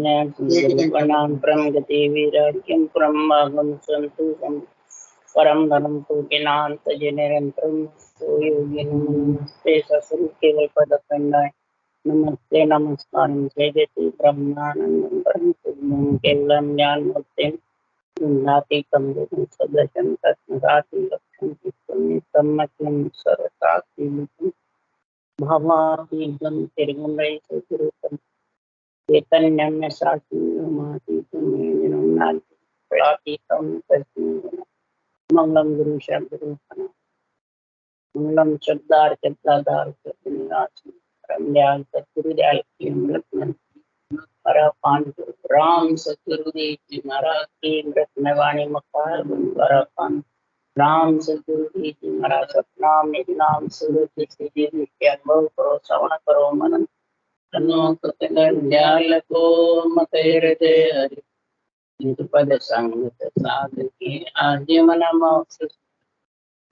गुरुवर्णां प्रमगति वीराख्यं परमभागं सन्तु परम धर्म तो ज्ञानांत निरंतरम तो योगिनमस्ते ससुर केवल पदखंडाय नमस्ते नमस्कार जयति ब्रह्मानंदं परम पूर्णं केवलं ज्ञानमूर्तिं नातीतं सदशं तत्साति लक्ष्यं सम्मतं सर्वसाक्षी भवातीतं तिरुगुणैः गुरुतं चैतन्यं साक्षी मातीतं नातीतं तस्मै मंगलम गुरु शब्द रूपना मंगलम शब्दार शब्दाधार शब्दनिवासी परमदयाल सतगुरुदयाल की अमृत हरा पान राम सतगुरुदेव जी महाराज की अमृत में वाणी मकार हरा पान राम सतगुरुदेव जी महाराज सतनाम निनाम सूरज सीधे के अनुभव करो श्रवण करो मनन तनो कतल को मत हृदय हरि पद संगत साधकी आद्य मना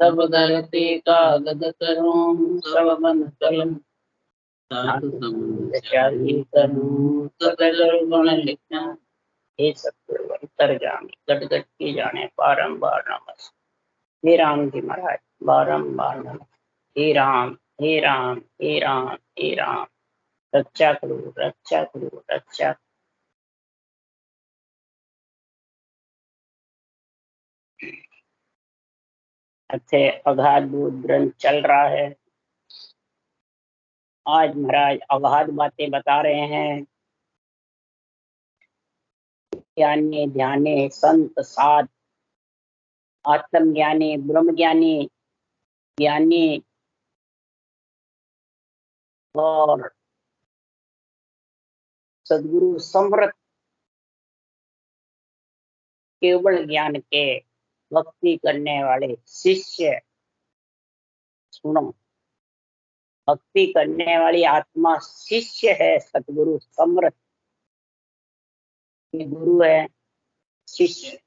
सब धरती कागद करूं सब मन कलम साधु समुद्र करूं सकल गुण लिखना हे सतगुरु अंतर जाने गट गट की जाने बारंबार नमस्ते हे राम जी महाराज बारंबार नमस्ते हे राम हे राम हे राम हे राम रक्षा करो रक्षा करो रक्षा अच्छे अगाध ग्रंथ चल रहा है। आज महाराज अगाध बातें बता रहे हैं। ज्ञानी ध्यानी संत साध आत्मज्ञानी ब्रह्म ज्ञानी ज्ञानी और सद्गुरु समृत केवल ज्ञान के भक्ति करने वाले शिष्य। सुनो, भक्ति करने वाली आत्मा शिष्य है, सतगुरु समृत। गुरु है, शिष्य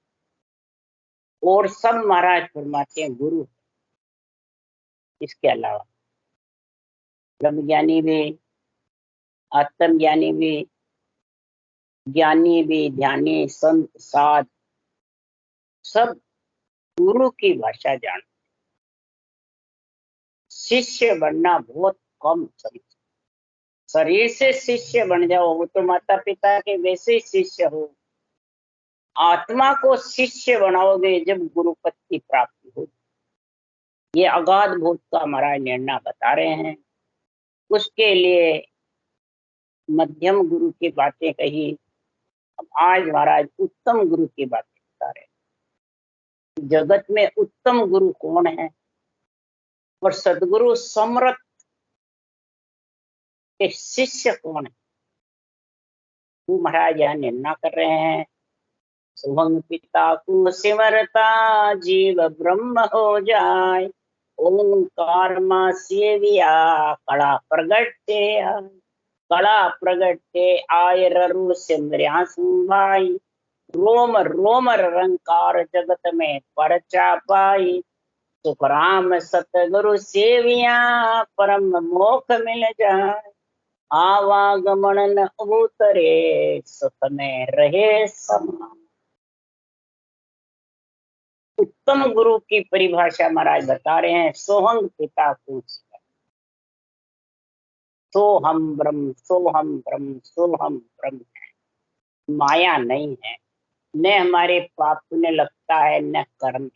और सब महाराज फरमाते हैं गुरु। इसके अलावा ब्रह्म ज्ञानी भी, आत्मज्ञानी भी, ज्ञानी भी, ध्यानी संत साध सब गुरु की भाषा जानते। शिष्य बनना बहुत कम समझ। शरीर से शिष्य बन जाओ वो तो माता पिता के वैसे ही शिष्य हो। आत्मा को शिष्य बनाओगे जब गुरु पद की प्राप्ति हो। ये अगाध भूत का महाराज निर्णय बता रहे हैं। उसके लिए मध्यम गुरु की बातें कही। अब आज महाराज उत्तम गुरु की बातें बता रहे हैं। जगत में उत्तम गुरु कौन है और सदगुरु समृत के शिष्य कौन है, वो महाराज यहाँ निर्णय कर रहे हैं। सुभंग पिता को सिमरता जीव ब्रह्म हो जाए। ओंकार मां सेविया कड़ा प्रगटे आय। कड़ा प्रगटे आय ररु सिमरियासु भाई। रोम रोम रंकार जगत में परचा पाई। सुखराम सतगुरु सेविया परम मोख मिल जाए। आवागमन न उतरे सुख में रहे समान। उत्तम गुरु की परिभाषा महाराज बता रहे हैं। सोहंग पिता पूछ सोहम ब्रह्म सोहम ब्रह्म सोहम ब्रह्म है। माया नहीं है, न हमारे पाप पुण्य लगता है न कर्म।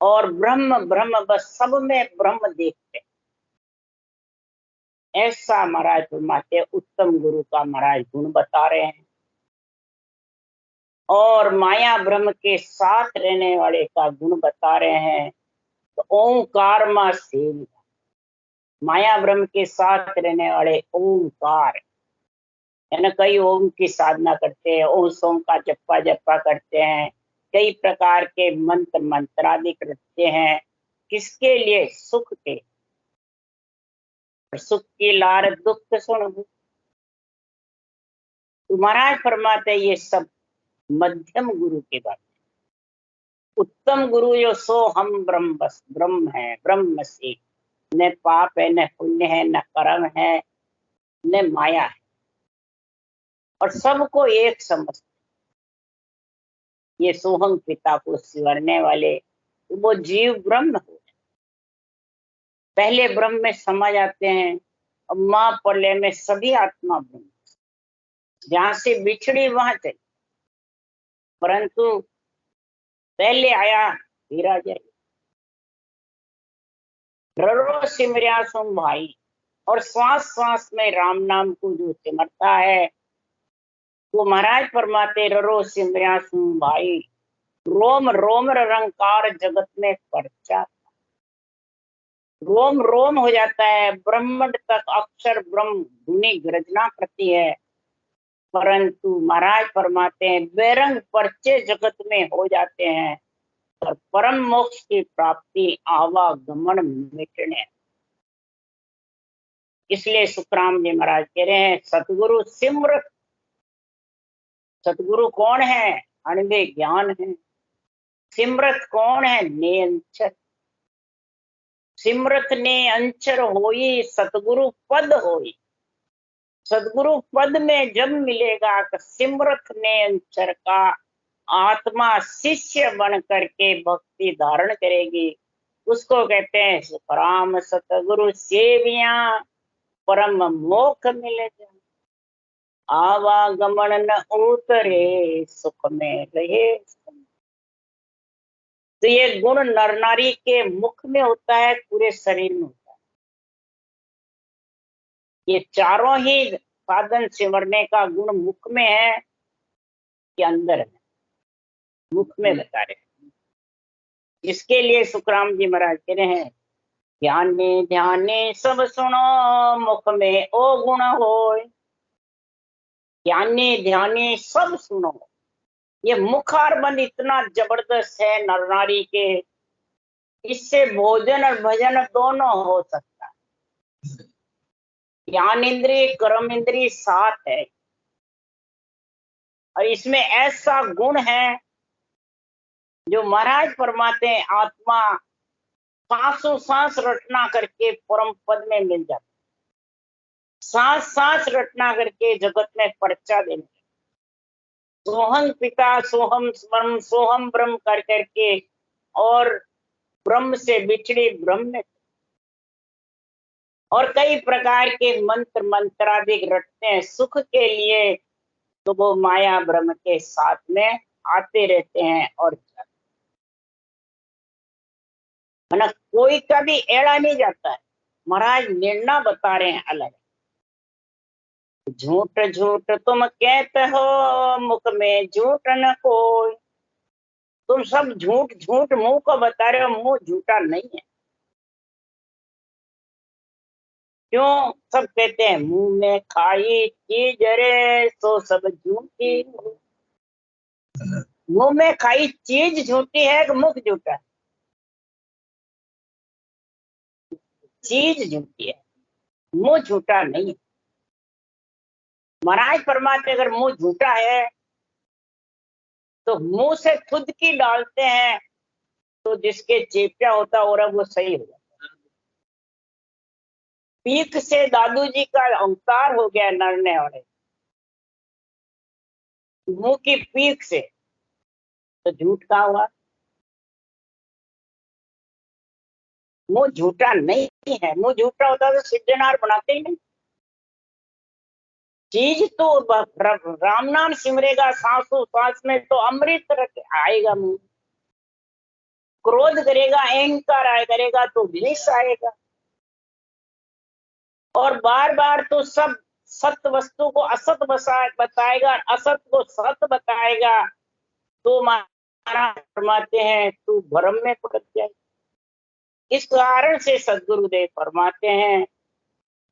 और ब्रह्म ब्रह्म बस सब में ब्रह्म देखते। ऐसा महाराज फरमाते उत्तम गुरु का महाराज गुण बता रहे हैं। और माया ब्रह्म के साथ रहने वाले का गुण बता रहे हैं। तो ओंकार मां सेविया, माया ब्रह्म के साथ रहने वाले ओंकार है ना। कई ओम की साधना करते हैं, ओम सोम का जप्पा जप्पा करते हैं, कई प्रकार के मंत्र मंत्रादि करते हैं। किसके लिए? सुख के। सुख की लार दुख सुन। तो महाराज फरमाते ये सब मध्यम गुरु की बात। उत्तम गुरु जो सो हम ब्रह्म बस ब्रह्म है, ब्रह्म से न पाप है, न पुण्य है, न कर्म है, न माया है, और सबको एक समझते। ये सोहम पिता को स्वीकारने वाले वो जीव ब्रह्म हो, पहले ब्रह्म में समा जाते हैं, और माँ प्रलय में सभी आत्मा ब्रह्म, जहां से बिछड़ी वहां चली, परंतु पहले आया हीरा जय ररो सिमरिया सुन भाई। और श्वास श्वास में राम नाम को जो सिमरता है वो महाराज फरमाते ररो सिमरिया सुन भाई, रोम रोम रंकार जगत में परचा, रोम रोम हो जाता है, ब्रह्मांड तक अक्षर ब्रह्म धुनि गर्जना करती है, परंतु महाराज फरमाते हैं बेरंग परचे जगत में हो जाते हैं, और परम मोक्ष की प्राप्ति आवागमन मिटने। इसलिए सुखराम जी महाराज कह रहे हैं सतगुरु सिमरत। सतगुरु कौन है? अनबे ज्ञान है। सिमरत कौन है? ने अंचर। सिमरत ने अंचर होई, सतगुरु पद होई। सतगुरु पद में जब मिलेगा तो सिमरत ने अंचर का आत्मा शिष्य बन करके भक्ति धारण करेगी, उसको कहते हैं सुखराम सतगुरु सेविया परम मोक्ष मिले। आवागमन न उतरे सुख में रहे। तो ये गुण नर नारी के मुख में होता है, पूरे शरीर में होता है। ये चारों ही साधन सिमरने का गुण मुख में है कि अंदर है? मुख में बता रहे हैं। इसके लिए सुखराम जी महाराज कह रहे हैं ध्याने ध्याने सब सुनो, मुख में ओ गुण होय। ध्याने ध्याने सब सुनो, ये मुखारबंद इतना जबरदस्त है नर नारी के, इससे भोजन और भजन दोनों हो सकता है। ज्ञान इंद्रिय कर्म इंद्रिय साथ है, और इसमें ऐसा गुण है जो महाराज फरमाते हैं आत्मा सांसों सांस रटना करके परम पद में मिल जाता, सांस सांस रटना करके जगत में पर्चा देने, सोहम पिता सोहम ब्रह्म सोहम ब्रह्म कर करके, और ब्रह्म से बिछड़ी ब्रह्म में, और कई प्रकार के मंत्र मंत्रादिक रटते हैं सुख के लिए, तो वो माया ब्रह्म के साथ में आते रहते हैं। और ना कोई कभी एड़ा नहीं जाता है। महाराज निर्णय बता रहे हैं अलग। झूठ झूठ तुम कहते हो, मुख में झूठ न कोई। तुम सब झूठ झूठ मुंह को बता रहे हो, मुंह झूठा नहीं है। क्यों? सब कहते हैं मुंह में खाई चीज रे तो सब झूठी। मुंह में खाई चीज झूठी है कि मुख झूठा है? चीज झूठी है, मुंह झूठा नहीं है। महाराज परमात्मा अगर मुंह झूठा है तो मुंह से खुद की डालते हैं, तो जिसके चेपिया होता है और वो सही हो जाता है। पीक से दादू जी का अवतार हो गया नरने वाले, मुंह की पीक से, तो झूठ कहाँ हुआ? मुंह झूठा नहीं है। मुंह झूठा होता तो सिद्धनार बनाते ही नहीं। चीज तो राम नाम सिमरेगा सांसों सांस में तो अमृत आएगा मुंह। क्रोध करेगा अहंकार आए करेगा तो विष आएगा, और बार बार तो सब सत्य वस्तु को असत बताएगा, असत को सत्य बताएगा, तो महाराज फरमाते हैं तू भ्रम में पड़ जाए। इस कारण से सदगुरुदेव फरमाते हैं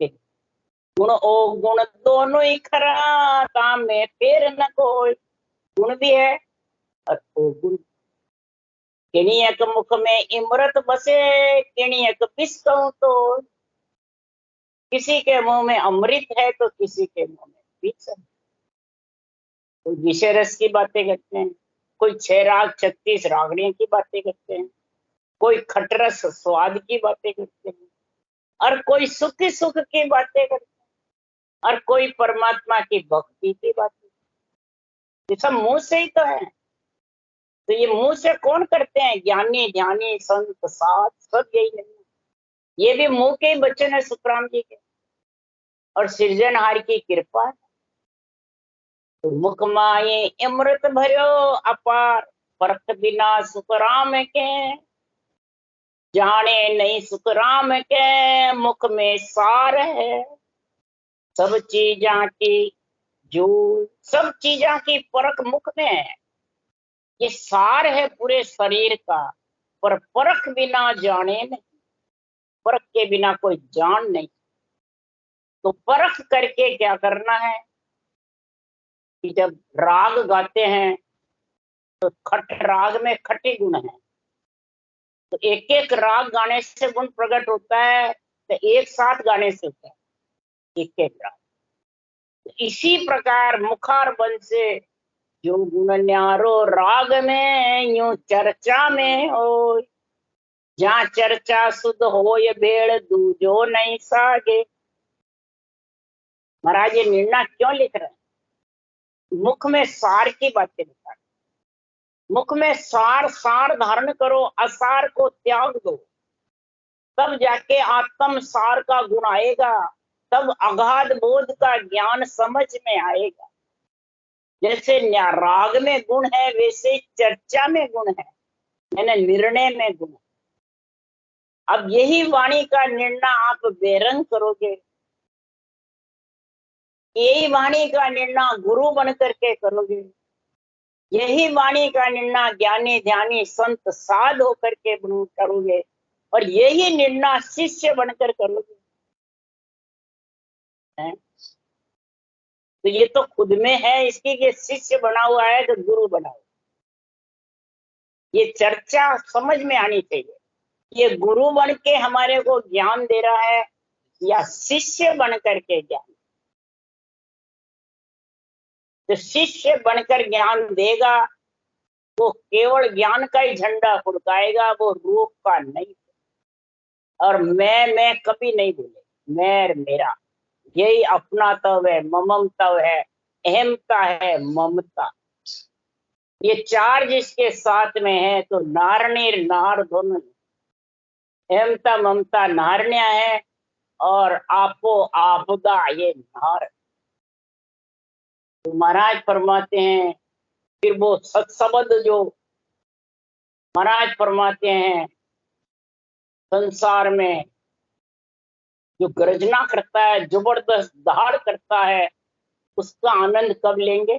कि गुण ओ गुण दोनों ही खरा, काम में फेर न कोई। गुण भी है और ओ गुण। किणियक मुख में इमरत बसे, किणियक पिस कहूं तो। किसी के मुंह में अमृत है तो किसी के मुंह में विष है। कोई विषय रस की बातें करते हैं, कोई 6 राग 36 रागड़ियों की बातें करते हैं, कोई खटरस स्वाद की बातें करते हैं, और कोई सुख सुख की बातें करता है और कोई परमात्मा की भक्ति की बातें। ये सब मुंह से ही तो है। तो ये मुंह से कौन करते हैं? ज्ञानी ध्यानी संत साध सब यही नहीं है। ये भी मुंह के ही वचन है सुखराम जी के और सृजनहार की कृपा है। तो मुख माये अमृत भरो अपार, परख बिना सुखराम के जाने नहीं। सुखराम के मुख में सार है, सब चीजा की जो सब चीजा की परख मुख में है। ये सार है पूरे शरीर का, पर परख बिना जाने नहीं। परख के बिना कोई जान नहीं। तो परख करके क्या करना है कि जब राग गाते हैं तो खट राग में खटे गुण है। तो एक एक राग गाने से गुण प्रकट होता है, तो एक साथ गाने से होता है एक एक राग। तो इसी प्रकार मुखार बन से जो गुण न्यारो राग में यूं चर्चा में हो। जहाँ चर्चा शुद्ध हो ये भेड़ दूजो नहीं सागे। महाराज ये निर्णय क्यों लिख रहे हैं? मुख में सार की बातें बता। मुख में सार सार धारण करो, असार को त्याग दो, तब जाके आत्म सार का गुण आएगा। तब अगाध बोध का ज्ञान समझ में आएगा। जैसे राग में गुण है वैसे चर्चा में गुण है, यानी निर्णय में गुण है। अब यही वाणी का निर्णय आप बेरंग करोगे, यही वाणी का निर्णय गुरु बन करके करोगे, यही वाणी का निर्णय ज्ञानी ध्यानी संत साध होकर के करोगे, और यही निर्णय शिष्य बनकर करोगे। तो ये तो खुद में है इसकी कि शिष्य बना हुआ है तो गुरु बना हुआ। ये चर्चा समझ में आनी चाहिए। ये गुरु बन के हमारे को ज्ञान दे रहा है या शिष्य बन करके ज्ञान? तो शिष्य बनकर ज्ञान देगा वो केवल ज्ञान का ही झंडा फुड़काएगा, वो रूप का नहीं। और मैं कभी नहीं बोले, मैं मेरा, यही अपना तव है, ममम तव है, अहमता है, ममता। ये चार जिसके साथ में है तो नारनीर नार दोनों। अहमता ममता नारण्या है और आपो आपदा ये नार। तो महाराज फरमाते हैं, फिर वो सत्सबद जो महाराज फरमाते हैं संसार में जो गर्जना करता है, जबरदस्त दहाड़ करता है, उसका आनंद कब लेंगे?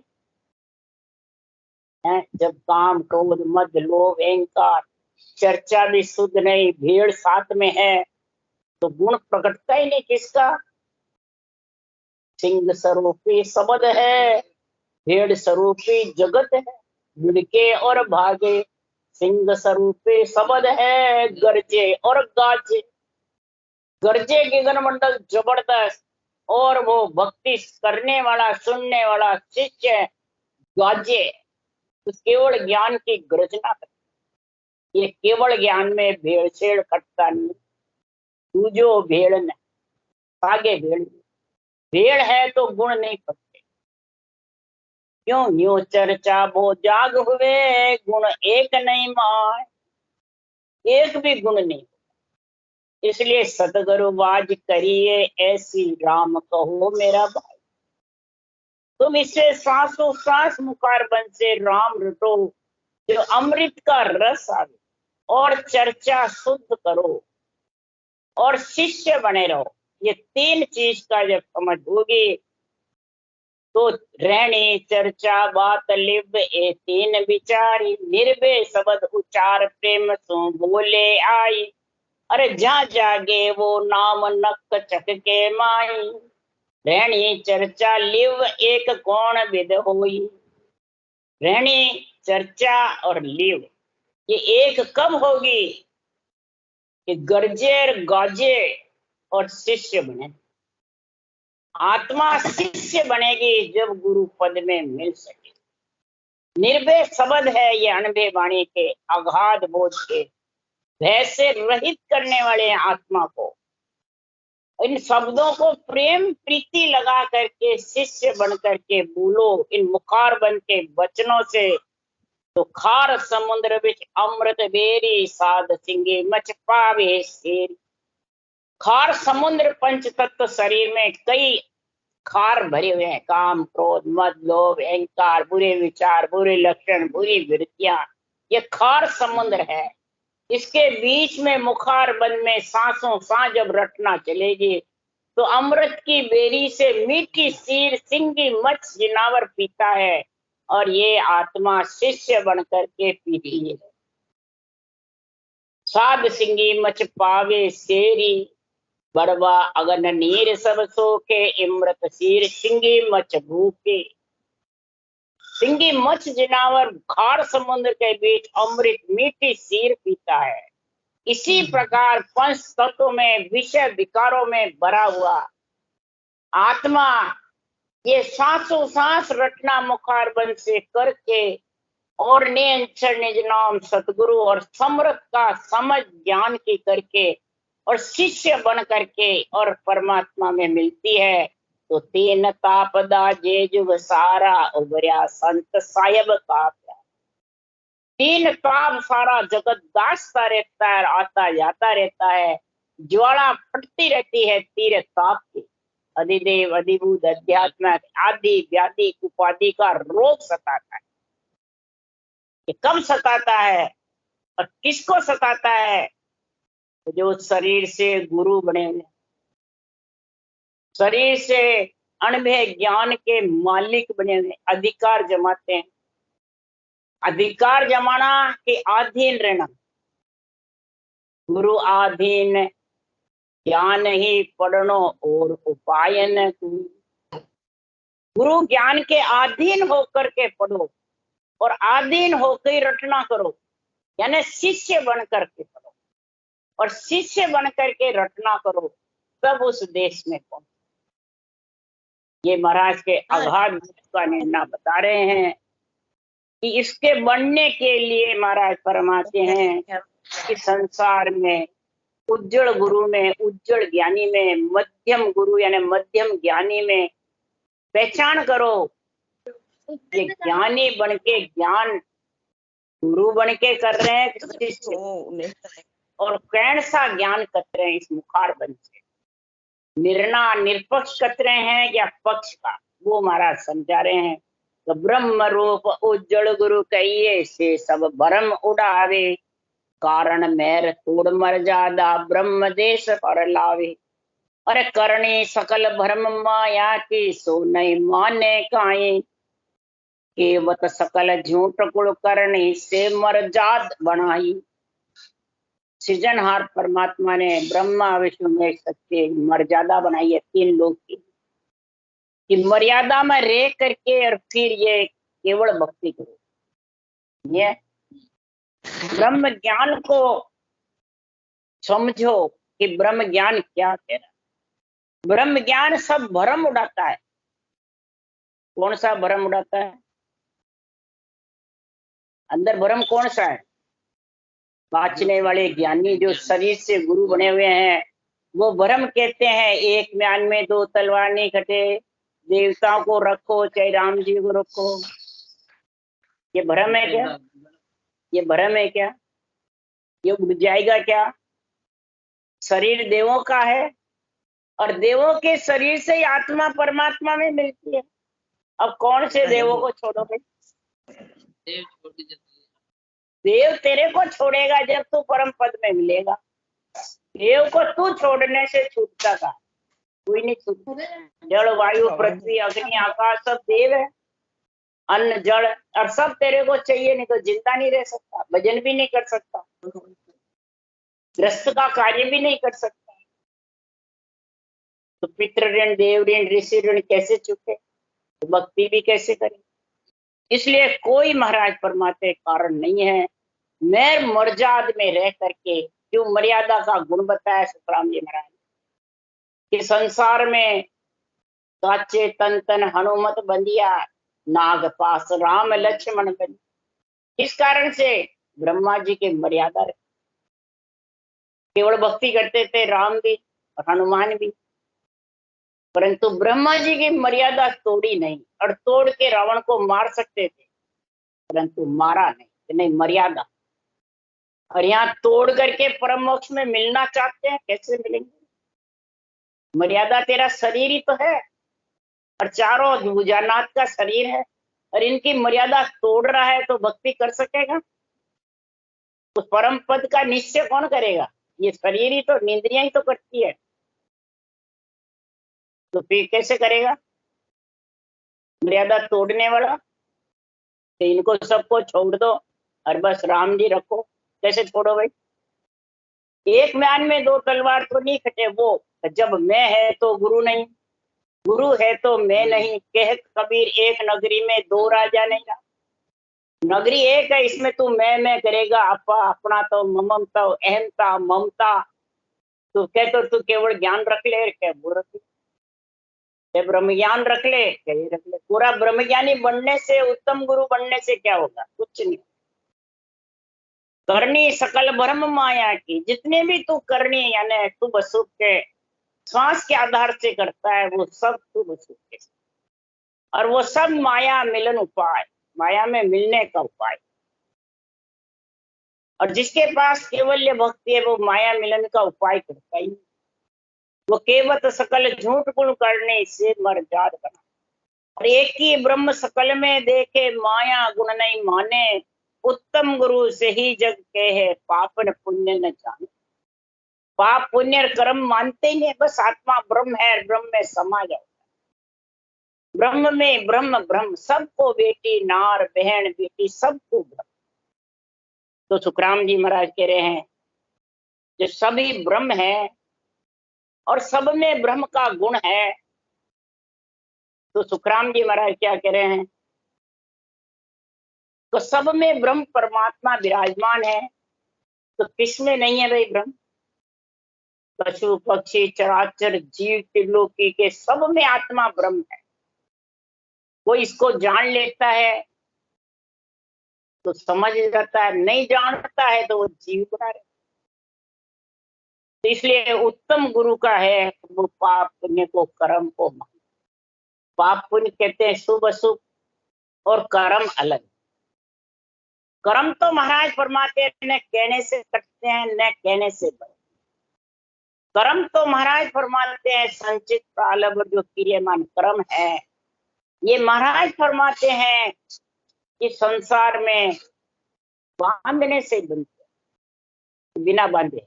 जब काम क्रोध मद लोभ अहंकार, चर्चा भी शुद्ध नहीं, भीड़ साथ में है, तो गुण प्रकटता ही नहीं किसका? सिंह स्वरूपी शब्द है, भेड़ स्वरूपी जगत है, भिड़के और भागे। सिंह स्वरूपी शब्द है, गरजे और गाजे। गरजे गगन मंडल जबरदस्त, और वो भक्ति करने वाला सुनने वाला शिष्य गाजे, तो केवल ज्ञान की गर्जना करता। ये केवल ज्ञान में भेड़छेड़ करता नहीं। तू जो भेड़ न आगे भेड़, भेड़ है तो गुण नहीं पड़ते। क्यों यूं चर्चा वो जाग हुए, गुण एक नहीं माय, एक भी गुण नहीं। इसलिए सतगुरु बाज करिए ऐसी, राम कहो मेरा भाई। तुम इससे सांसों सांस मुखार बन से राम रटो, जो अमृत का रस आवे, और चर्चा शुद्ध करो और शिष्य बने रहो। ये तीन चीज का जब समझ होगी तो रहनी चर्चा बात लिव ए तीन विचारी, निर्भय शब्द उचार प्रेम सो बोले आई। अरे जा जागे वो नाम नक चक के माई, रहनी चर्चा लिव एक कौन विद होई। रहनी चर्चा और लिव ये एक कब होगी कि गरजे गाजे और शिष्य बने। आत्मा शिष्य बनेगी जब गुरु पद में मिल सके। निर्भय शब्द है ये अनभय वाणी के, अगाध बोध के, भय से रहित करने वाले आत्मा को। इन शब्दों को प्रेम प्रीति लगा करके शिष्य बन करके बोलो इन मुखार बन के वचनों से, तो खार समुद्र विच अमृत बेरी साध सिंगे मच पावे शेर। खार समुद्र पंच तत्व शरीर में कई खार भरे हुए हैं, काम क्रोध मद लोभ अहंकार, बुरे विचार, बुरे लक्षण, बुरी वृत्तियां, ये खार समुद्र है। इसके बीच में मुखार बंद में सांसों सांस जब रटना चलेगी तो अमृत की बेरी से मीठी सीर सिंगी मत्स्य जिनावर पीता है, और ये आत्मा शिष्य बन करके पीती है। साध सिंगी मच पावे शेरी, बड़वा अगन नीर सब सो के इमृत सीर सिंगी मच भूखे। सिंगी मच जिनावर खार समुद्र के बीच अमृत मीठी सीर पीता है। इसी प्रकार पंच तत्वों में विषय विकारों में भरा हुआ आत्मा ये सांसों सांस रटना मुखार बंद से करके और नियंत्रण निज नाम सतगुरु और समर्थ का समझ ज्ञान की करके और शिष्य बन करके और परमात्मा में मिलती है, तो तीन तापदा जे जुग सारा उबरिया संत साहिब का प्यार। तीन ताप सारा जगत दासता रहता है, आता जाता रहता है, ज्वाला फटती रहती है तीर ताप की। अधिदेव अधिभूत अध्यात्म आदि व्याधि उपाधि का रोग सताता है। ये कब सताता है और किसको सताता है? तो जो शरीर से गुरु बने हुए, शरीर से अनुभव ज्ञान के मालिक बने हुए, अधिकार जमाते हैं। अधिकार जमाना के अधीन रहना, गुरु अधीन ज्ञान ही पढ़नो और उपाय न। गुरु ज्ञान के अधीन होकर के पढ़ो और अधीन होकर रटना करो, यानी शिष्य बन करके पढ़ो और शिष्य बन करके रटना करो, तब उस देश में पहुंचो। ये महाराज के अगाध का निर्णय बता रहे हैं कि इसके बनने के लिए महाराज फरमाते हैं कि संसार में उज्जवल गुरु में, उज्जवल ज्ञानी में, मध्यम गुरु यानी मध्यम ज्ञानी में पहचान करो। ये ज्ञानी बन के ज्ञान गुरु बन के कर रहे हैं और कौन सा ज्ञान कर रहे हैं? इस मुखार बन से निर्णय निरपक्ष कर रहे हैं या पक्ष का, वो महाराज समझा रहे हैं। तो ब्रह्म रूप उज्जवल गुरु कहिए से सब भरम उड़ावे, कारण मेर तोड़ मर्यादा ब्रह्म देश पर लावे। अरे करणी सकल भरम माया की सो नहीं माने काए, केवत सकल झूठ कुल करणी से मर्याद बनाई। सृजनहार परमात्मा ने ब्रह्मा विष्णु में सत्य मर्यादा बनाई है तीन लोग की, कि मर्यादा में रह करके और फिर ये केवल भक्ति करो। ये ब्रह्म ज्ञान को समझो कि ब्रह्म ज्ञान क्या कह रहा है। ब्रह्म ज्ञान सब भ्रम उड़ाता है। कौन सा भ्रम उड़ाता है? अंदर भ्रम कौन सा है? बाँचने वाले ज्ञानी जो शरीर से गुरु बने हुए हैं, वो भ्रम कहते हैं एक म्यान में दो तलवार नहीं कटे, देवताओं को रखो चाहे राम जी को रखो। ये भ्रम है क्या? ये भ्रम है क्या? ये उड़ जाएगा क्या? शरीर देवों का है और देवों के शरीर से ही आत्मा परमात्मा में मिलती है। अब कौन से देवों को छोड़ोगे? देव तेरे को छोड़ेगा जब तू परम पद में मिलेगा। देव को तू छोड़ने से छूटता का कोई नहीं छूटता। जल वायु पृथ्वी अग्नि आकाश सब देव है, अन्न जल और सब तेरे को चाहिए, नहीं तो जिंदा नहीं रह सकता, भजन भी नहीं कर सकता, ग्रस्त का कार्य भी नहीं कर सकता। तो पितृ ऋण देव ऋण ऋषि ऋण कैसे चुके, तो भक्ति भी कैसे करें? इसलिए कोई महाराज परमात्मा कारण नहीं है। मैं मर्याद में रह करके जो मर्यादा का गुण बताया सुखराम जी महाराज कि संसार में काचे तन तन हनुमत बंदिया, नाग पास राम लक्ष्मण बंदी। इस कारण से ब्रह्मा जी के मर्यादा रहे, केवल भक्ति करते थे राम भी और हनुमान भी, परंतु ब्रह्मा जी की मर्यादा तोड़ी नहीं, और तोड़ के रावण को मार सकते थे परंतु मारा नहीं, कि नहीं मर्यादा। और यहाँ तोड़ करके परम मोक्ष में मिलना चाहते हैं, कैसे मिलेंगे? मर्यादा तेरा शरीर ही तो है, और चारों भुजानाथ का शरीर है, और इनकी मर्यादा तोड़ रहा है तो भक्ति कर सकेगा? उस परम पद का निश्चय कौन करेगा? ये शरीर ही तो, इंद्रियां ही तो करती है, तो फिर कैसे करेगा मर्यादा तोड़ने वाला? तो इनको सबको छोड़ दो और बस राम जी रखो। कैसे छोड़ो भाई? एक म्यान में दो तलवार तो नहीं खटे वो, जब मैं है तो गुरु नहीं, गुरु है तो मैं नहीं, कह कबीर एक नगरी में दो राजा नहीं रहा। नगरी एक है, इसमें तू मैं करेगा, अपा अपना तो ममता अहमता ममता, तू कह तो तू केवल ज्ञान रख ले, क्या वो रख ले, ब्रह्म ज्ञान रख ले, क्या ये रख ले। पूरा ब्रह्म ज्ञानी बनने से, उत्तम गुरु बनने से क्या होगा? कुछ नहीं। करनी सकल ब्रह्म माया की, जितने भी तू करनी यानी तू बसुप के श्वास के आधार से करता है वो सब तू बसुप के, और वो सब माया मिलन उपाय, माया में मिलने का उपाय। और जिसके पास केवल्य भक्ति है वो माया मिलन का उपाय करता ही, वो केवल सकल झूठ गुण करने से मर जात बना। और एक ही ब्रह्म सकल में देखे, माया गुण नहीं माने, उत्तम गुरु से ही जग के है, पापन पुण्य न जाने। पाप पुण्य और कर्म मानते ही नहीं, बस आत्मा ब्रह्म है, ब्रह्म में समा जाओ, ब्रह्म में ब्रह्म ब्रह्म, सबको बेटी नार बहन बेटी सबको ब्रह्म। तो सुखराम जी महाराज कह रहे हैं जो सभी ब्रह्म है और सब में ब्रह्म का गुण है। तो सुखराम जी महाराज क्या कह रहे हैं? तो सब में ब्रह्म परमात्मा विराजमान है, तो किसमें नहीं है भाई ब्रह्म? पशु पक्षी चराचर जीव त्रिलोकी के सब में आत्मा ब्रह्म है। कोई इसको जान लेता है तो समझ जाता है, नहीं जानता है तो वो जीव बना रहता है। तो इसलिए उत्तम गुरु का है वो पाप पुण्य को कर्म को मान। पाप पुण्य कहते हैं शुभ अशुभ, और कर्म अलग। कर्म तो महाराज फरमाते हैं न कहने से कटते हैं न कहने से बढ़ते। कर्म तो महाराज फरमाते हैं संचित प्रारब्ध जो क्रियमान कर्म है, ये महाराज फरमाते हैं कि संसार में बांधने से बनते, बिना बांधे।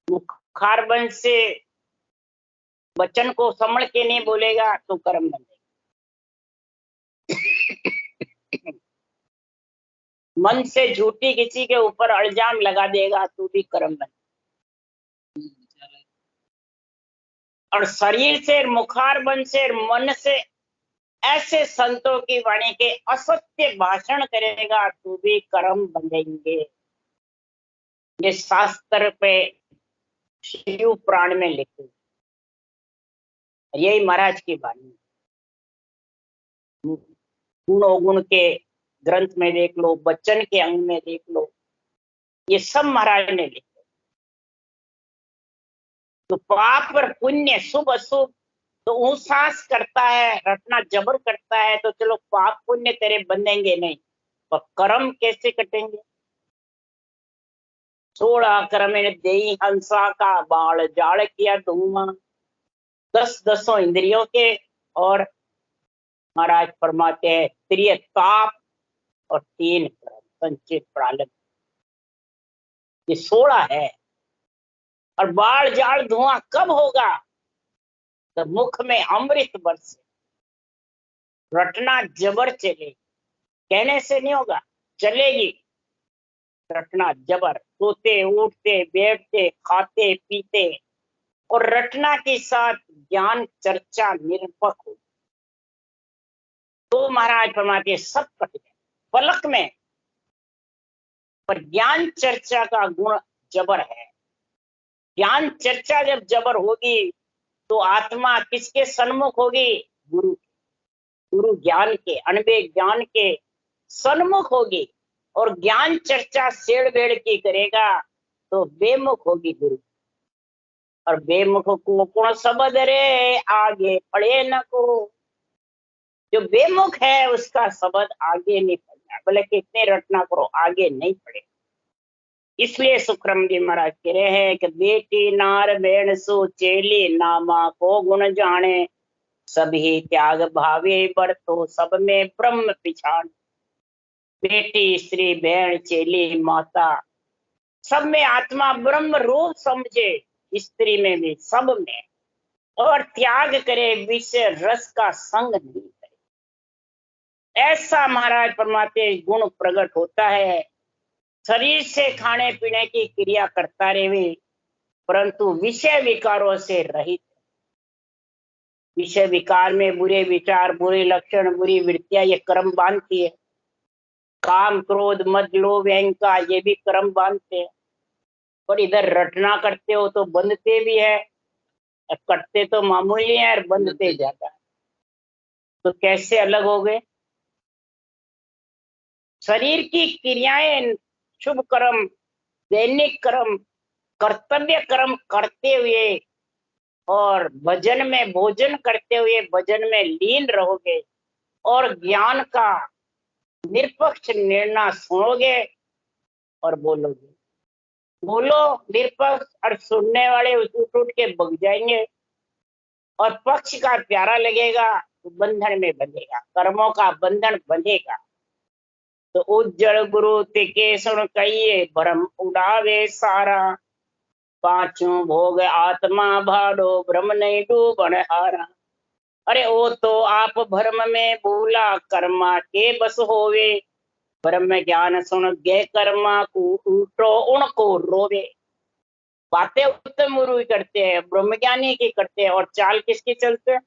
मुखार बंध से वचन को संभल के नहीं बोलेगा तो कर्म बनेगा। मन से झूठी किसी के ऊपर इल्जाम लगा देगा तो भी कर्म बनेगा। और शरीर से, मुखार बंध से, मन से ऐसे संतों की वाणी के असत्य भाषण करेगा तो भी कर्म बंधेंगे। ये शास्त्र पे शिव पुराण में लिखे, यही महाराज की वाणी। गुण अवगुण के ग्रंथ में देख लो, वचन के अंग में देख लो, ये सब महाराज ने लिखे। तो पाप और पुण्य शुभ अशुभ तो ऊसास करता है, रटना जबर करता है, तो चलो पाप पुण्य तेरे बंधेंगे नहीं, तो कर्म कैसे कटेंगे? 16 कर्म देई हंसा का बाल जाड़ किया धूमा, 10 इंद्रियों के, और महाराज फरमाते हैं त्रियताप और 3 कर्म संचित प्रालब्ध, ये 16 है। और बाढ़ जाड़ धुआं कब होगा? तो मुख में अमृत बरसे, रटना जबर चले, कहने से नहीं होगा, चलेगी रटना जबर। सोते उठते बैठते खाते पीते, और रटना के साथ ज्ञान चर्चा निरपक हो, तो महाराज फरमाते सब कट गए पलक में। पर ज्ञान चर्चा का गुण जबर है। ज्ञान चर्चा जब जबर होगी तो आत्मा किसके सन्मुख होगी? गुरु, गुरु ज्ञान के, अनबे ज्ञान के सन्मुख होगी। और ज्ञान चर्चा सेड़ बेड़ की करेगा तो बेमुख होगी गुरु। और बेमुख को कौन शब्द रे आगे पढ़े न को। जो बेमुख है उसका शब्द आगे नहीं पढ़ना, बोले कितने रटना करो आगे नहीं पढ़े। इसलिए सुखराम जी महाराज कह रहे हैं कि बेटी नार बेण सो चेली नामा को गुण जाने, सभी त्याग भावे बरतो सब में ब्रह्म पिछाड़। बेटी स्त्री बहन चेली माता सब में आत्मा ब्रह्म रूप समझे, स्त्री में भी सब में, और त्याग करे विषय रस का संग नहीं करे। ऐसा महाराज परमात्मा गुण प्रकट होता है। शरीर से खाने पीने की क्रिया करता रहे परंतु विषय विकारों से रहित। विषय विकार में बुरे विचार, बुरे लक्षण, बुरी वृत्तियां ये कर्म बांधती है। काम क्रोध मद लोभ अहंकार ये भी कर्म बांधते हैं। और इधर रटना करते हो तो बंधते भी है, करते तो मामूली है और बंधते ज्यादा। तो कैसे अलग हो गए? शरीर की क्रियाएं, शुभ कर्म, दैनिक कर्म, कर्तव्य कर्म करते हुए और भजन में भोजन करते हुए भजन में लीन रहोगे और ज्ञान का निरपक्ष निर्णय सुनोगे और बोलोगे। बोलो निरपक्ष और सुनने वाले उठ उठ के बग जाएंगे और पक्ष का प्यारा लगेगा तो बंधन में बंधेगा, कर्मों का बंधन बंधेगा। तो उज्जवल गुरु तिके सुन कहिए भ्रम उड़ावे सारा, पांचों भोग आत्मा भाड़ो ब्रह्म नहीं डूबन हारा। अरे वो तो आप भ्रम में भूला कर्मा के बस होवे, ब्रह्म ज्ञान सुन गे कर्मा को उल्टो उनको रोवे। बातें उत्तम गुरु करते हैं, ब्रह्म ज्ञानी की करते हैं, और चाल किसकी चलते हैं?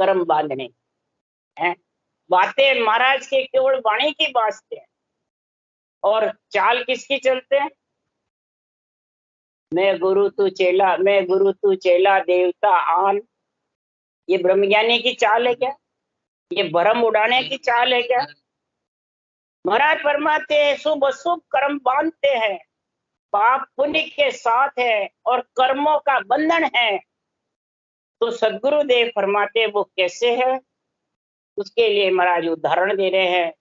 कर्म बांधने हैं। बातें महाराज के केवल वाणी की बाजते हैं और चाल किसकी चलते हैं? मैं गुरु तू चेला, मैं गुरु तू चेला देवता आन। ये ब्रह्मज्ञानी की चाल है क्या? ये भ्रम उड़ाने की चाल है क्या? महाराज फरमाते हैं शुभ अशुभ कर्म बांधते हैं, पाप पुण्य के साथ है और कर्मों का बंधन है। तो सदगुरुदेव फरमाते वो कैसे है? उसके लिए महाराज उदाहरण दे रहे हैं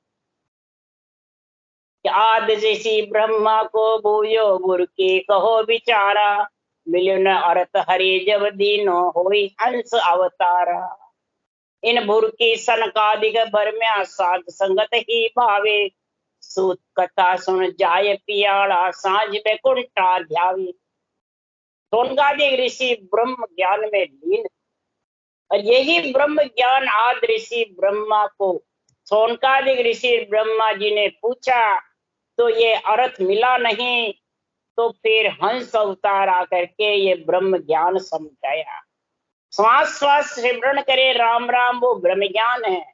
कि आदि ऋषि ब्रह्मा को भूयो गुरु की कहो विचारा, मिलो न अर्थ हरि जब दीनो होई हंस अवतारा। इन भूर की सनकादिक भरम्या साध संगत ही भावे, सूत कथा सुन जाय पियाड़ा सांझ बैकुंठा ध्यावे। सोनकादिक ऋषि ब्रह्म ज्ञान में लीन, और यही ब्रह्म ज्ञान आदि ऋषि ब्रह्मा को सोनकादिक ऋषि ब्रह्मा जी ने पूछा तो ये अर्थ मिला नहीं, तो फिर हंस अवतार आकर के ये ब्रह्म ज्ञान समझाया। श्वास श्वास सिमरण करे राम राम वो ब्रह्म ज्ञान है,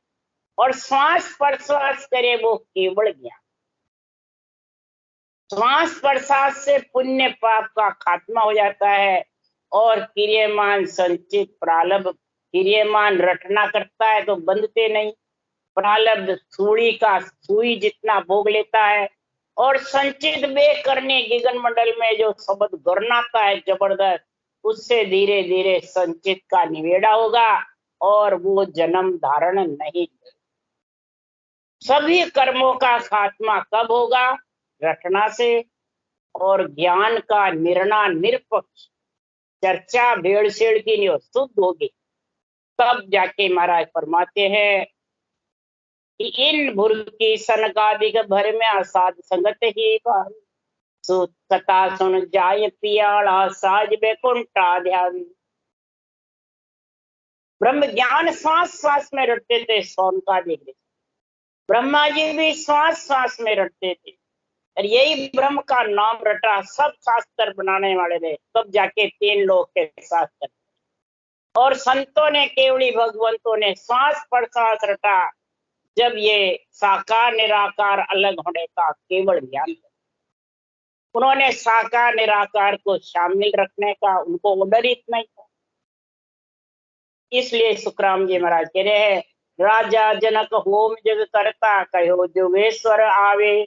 और श्वास प्रश्वास करे वो केवल ज्ञान। श्वास प्रश्वास से पुण्य पाप का खात्मा हो जाता है और क्रियमान संचित प्रारब्ध, क्रियमान रटना करता है तो बंधते नहीं। प्रारब्ध सूड़ी का सुई जितना भोग लेता है और संचित वे करने गगन मंडल में जो शब्द गरनाता है जबरदस्त, उससे धीरे धीरे संचित का निवेड़ा होगा और वो जन्म धारण नहीं। सभी कर्मों का खात्मा कब होगा? रटना से। और ज्ञान का निर्णय निरपक्ष, चर्चा भेड़सेड़ की नहीं हो, शुद्ध होगी, तब जाके महाराज फरमाते हैं कि इन भूर की सनकादिक भर में असाध संगत ही कथा सुन जाय पियाड़ा साज बैकुंठा ध्यावी। ब्रह्म ज्ञान श्वास श्वास में रटते थे सोनकादिक, ब्रह्मा जी भी श्वास श्वास में रटते थे, और यही ब्रह्म का नाम रटा सब शास्त्र बनाने वाले थे, तब जाके 3 लोग के शास्त्र। और संतों ने केवली भगवंतों ने श्वास प्रश्वास रटा जब ये साकार निराकार अलग होने का केवल ज्ञान। उन्होंने साकार निराकार को शामिल रखने का उनको ऑर्डर ही इतना ही था। इसलिए सुखराम जी महाराज कह रहे हैं राजा जनक होम जग करता कहो जोगेश्वर आवे,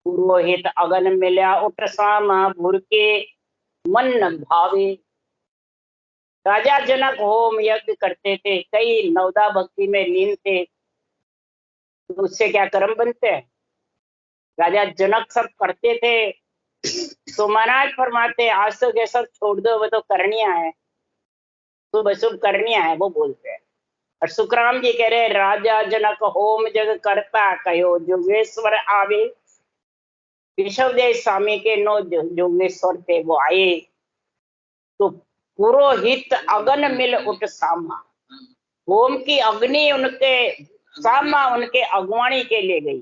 पुरोहित अगन मिल्या उठ सामा भूर के मन न भावे। राजा जनक होम यज्ञ करते थे, कई नवदा भक्ति में लीन थे, तो उससे क्या कर्म बनते हैं? राजा जनक सब करते थे, तो महाराज फरमाते आज तो ये सब छोड़ दो, वो तो करनिया है, शुभ अशुभ करनिया है, वो बोलते हैं। और सुखराम जी कह रहे राजा जनक होम जग करता, कहो जोगेश्वर आवे। केशवदेव स्वामी के नौ जोगेश्वर थे, वो आए तो पुरोहित अगन मिल उठ सामा। होम की अग्नि उनके सामा, उनके अगवानी के लिए गई,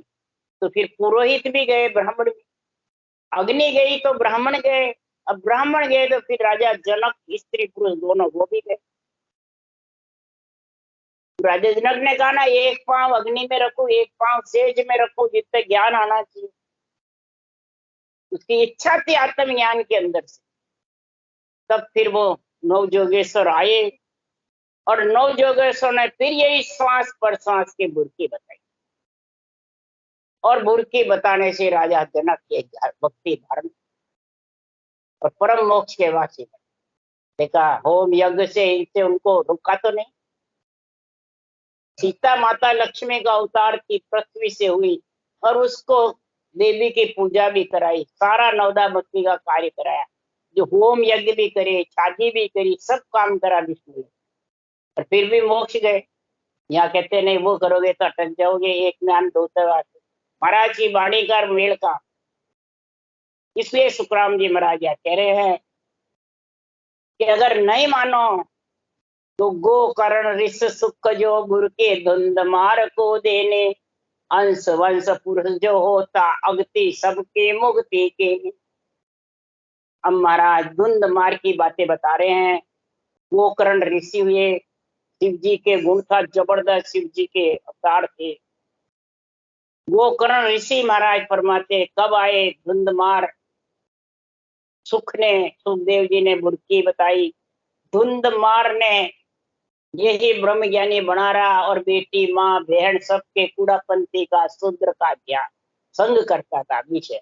तो फिर पुरोहित भी गए, ब्राह्मण भी। अग्नि गई तो ब्राह्मण गए, अब ब्राह्मण गए तो फिर राजा जनक स्त्री पुरुष दोनों वो भी गए। राजा जनक ने कहा ना, एक पांव अग्नि में रखो, एक पांव सेज में रखो, जिससे ज्ञान आना चाहिए। उसकी इच्छा थी आत्मज्ञान के अंदर से। तब फिर वो नव जोगेश्वर आए, और नव जोगेश्वर ने फिर यही श्वास पर श्वास की बुरकी बताई, और बुरकी बताने से राजा जनक के भक्ति धारण और परम मोक्ष के वासी बने। देखा, होम यज्ञ से इनसे उनको रुका तो नहीं। सीता माता लक्ष्मी का अवतार थी, पृथ्वी से हुई, और उसको देवी की पूजा भी कराई, सारा नवदा भक्ति का कार्य कराया, जो होम यज्ञ भी करे, शादी भी करी, सब काम करा विष्णु ने। और फिर भी मोक्ष गए। यहाँ कहते नहीं वो करोगे तो अटक जाओगे, एक ज्ञान दो तरह। महाराज की वाणी का मेल का, इसलिए सुखराम जी महाराज कह रहे हैं कि अगर नहीं मानो तो गो करण ऋष सुख जो गुरु के धुंध मार को देने, अंश वंश पुरुष जो होता अगति सबके मुक्ति के। अब महाराज धुंध मार की बातें बता रहे हैं। गोकर्ण ऋषि हुए, शिव जी के गुण था जबरदस्त, शिव जी के अवतार थे। गोकर्ण ऋषि महाराज फरमाते कब आए धुंधमार, सुख ने, सुखदेव जी ने बुरकी बताई, धुंधमार ने यही ब्रह्म ज्ञानी बना रहा, और बेटी माँ बहन सबके कूड़ापंथी का शूद्र का ज्ञान संग करता था। विषय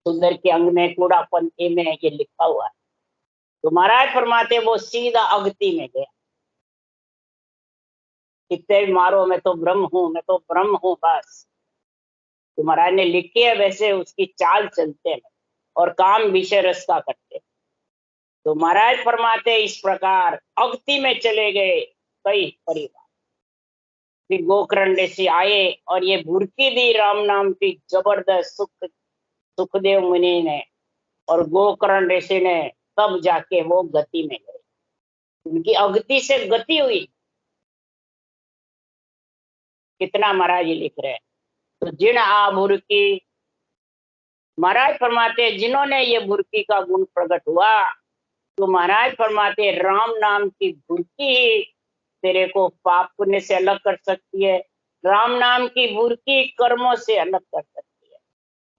शूद्र के अंग में कूड़ापंथी में ये लिखा हुआ है। तो महाराज फरमाते वो सीधा अगति में गया, कितने भी मारो मैं तो ब्रह्म हूं, मैं तो ब्रह्म हूं बस। तो महाराज ने लिखी है, वैसे उसकी चाल चलते हैं और काम विषय रस का करते। तो महाराज फरमाते इस प्रकार अगति में चले गए कई परिवार। फिर गोकर्ण ऋषि आए और ये भुरकी दी राम नाम की जबरदस्त सुखदेव मुनि ने, और गोकर्ण ऋषि ने, तब जाके वो गति में गए, उनकी अगति से गति हुई। कितना महाराज लिख रहे हैं। तो जिन आ भुरकी, महाराज फरमाते जिन्होंने ये भुरकी का गुण प्रकट हुआ, तो महाराज फरमाते राम नाम की भुरकी ही तेरे को पाप पुण्य से अलग कर सकती है, राम नाम की भुरकी कर्मों से अलग कर सकती है।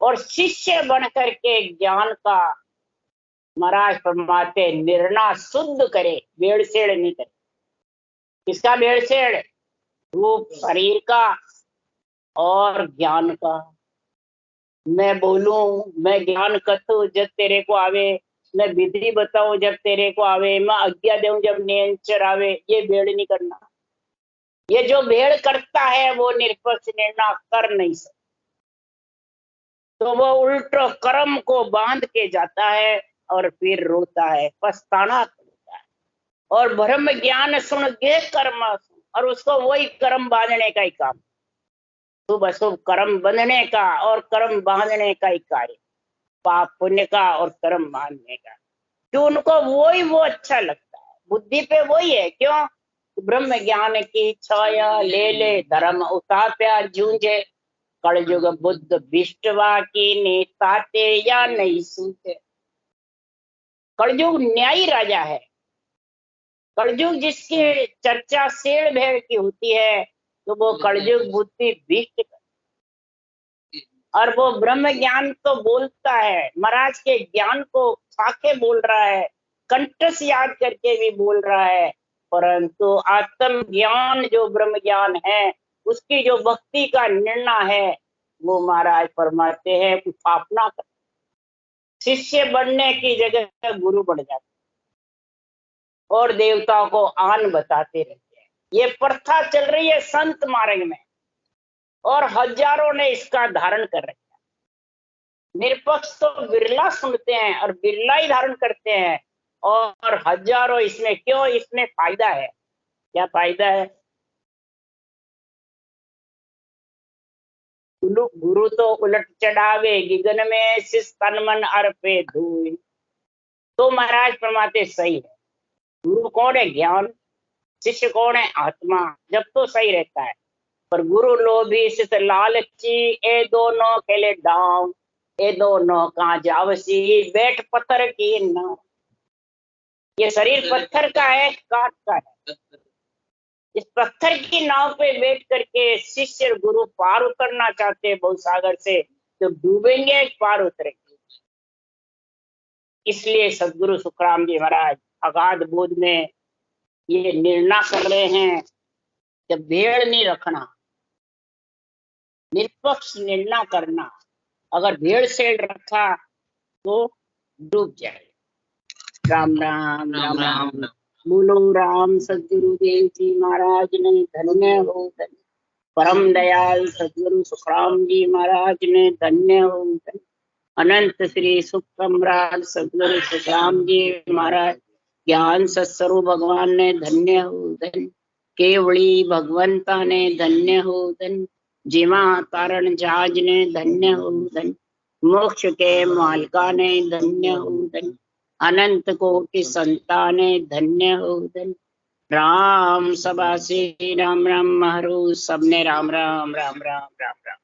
और शिष्य बन करके ज्ञान का महाराज फरमाते निर्णय शुद्ध करे, भेड़सेड़ नहीं करे। किसका भेड़सेड़? रूप शरीर का और ज्ञान का। मैं बोलूं, मैं ज्ञान कथू जब तेरे को आवे, मैं विधि बताऊं जब तेरे को आवे, मैं आज्ञा दूं जब नियंचर आवे, ये भेड़ नहीं करना। ये जो भेड़ करता है वो निष्पक्ष निर्णय कर नहीं सकता, तो वो उल्टो कर्म को बांध के जाता है और फिर रोता है, पछताना करता है। और ब्रह्म ज्ञान सुन गे कर्म सुन, और उसको वही कर्म बांधने का ही काम, शुभ अशुभ कर्म बंधने का और कर्म बांधने का ही कार्य, पाप पुण्य का और कर्म बांधने का। तो उनको वो अच्छा लगता है, बुद्धि पे वही है। क्यों? ब्रह्म ज्ञान की छाया ले ले, धर्म उताप्या जूझे, कलयुग बुद्ध विष्टवा की नेताते या नहीं सूझे। कलयुग न्यायी राजा है। कलयुग जिसकी चर्चा शेर भेड़ की होती है, तो वो कलयुग बुद्धि विष्ट, और वो ब्रह्म ज्ञान तो बोलता है, महाराज के ज्ञान को खाके बोल रहा है, कंठ से याद करके भी बोल रहा है, परंतु आत्म ज्ञान जो ब्रह्म ज्ञान है, उसकी जो भक्ति का निर्णय है, वो महाराज फरमाते हैं स्थापना कर। शिष्य बनने की जगह गुरु बन जाते और देवताओं को आन बताते रहते हैं। ये प्रथा चल रही है संत मार्ग में और हजारों ने इसका धारण कर रखा। निरपक्ष तो बिरला सुनते हैं और बिरला ही धारण करते हैं और हजारों इसमें, क्यों? इसमें फायदा है। क्या फायदा है? गुरु तो उलट चढ़ावे गगन में, शिष तन मन अर्पे धूई। तो महाराज परमाते सही है। गुरु कौन है? ज्ञान। शिष्य कौन है? आत्मा। जब तो सही रहता है। पर गुरु लोभी शिष्य लालची, ए दोनों खेले डांव, ए दोनों कहाँ जावसी, बैठ पत्थर की नाव। ये शरीर पत्थर का है, काट का है। इस पत्थर की नाव पे बैठ करके शिष्य और गुरु पार उतरना चाहते हैं भवसागर से, तो डूबेंगे पार उतरेंगे। इसलिए सदगुरु सुखराम जी महाराज अगाध बोध में ये निर्णय कर रहे हैं कि भेड़ नहीं रखना, निष्पक्ष निर्णय करना। अगर भेड़ से रखा तो डूब जाए। राम राम राम राम, राम। बोलो राम सदगुरुदेव जी महाराज ने धन्य हो, धन्य। परम दयाल सदगुरु सुखराम जी महाराज ने धन्य हो, धन्य। अनंत श्री सुखराम सदगुरु सुखराम जी महाराज ज्ञान सत्स्वरूप भगवान ने धन्य हो, धन्य। केवड़ी भगवंता ने धन्य हो, धन्य। जिमा तारण जहाज ने धन्य हो, धन्य। मोक्ष के मालिका ने धन्य हो, धन्य। अनंत कोटि संताने धन्य हो, धन्य। राम सभा से राम राम महरू, सबने राम राम राम राम राम राम।